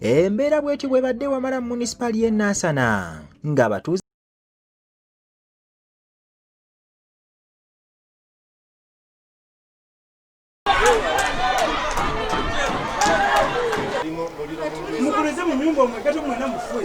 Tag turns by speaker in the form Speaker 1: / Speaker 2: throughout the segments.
Speaker 1: Embeera bw'etyo bwe badde wamala mu munisipaali y'e Nansana ng'abatuuze
Speaker 2: mukuleze mu nyumba omwe kati mwena mufwe.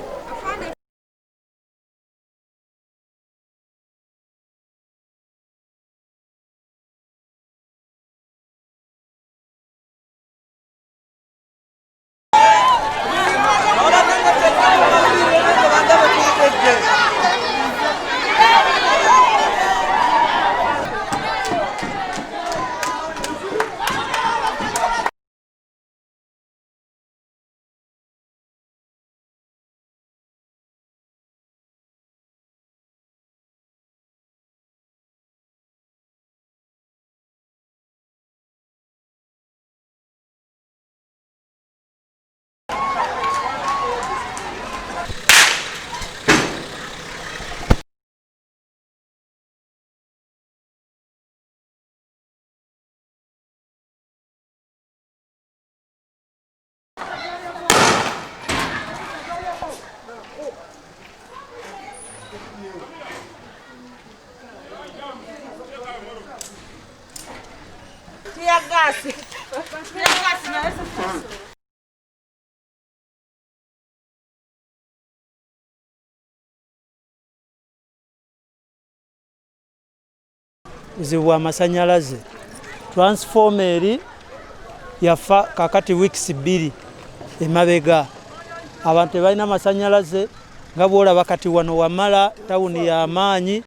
Speaker 3: Buzibu amasanyalaze transformer eri yafa kakati weeks 2 emabega abantu balina amasanyalaze nga bwolaba kati wano wamala tawuni ya maanyi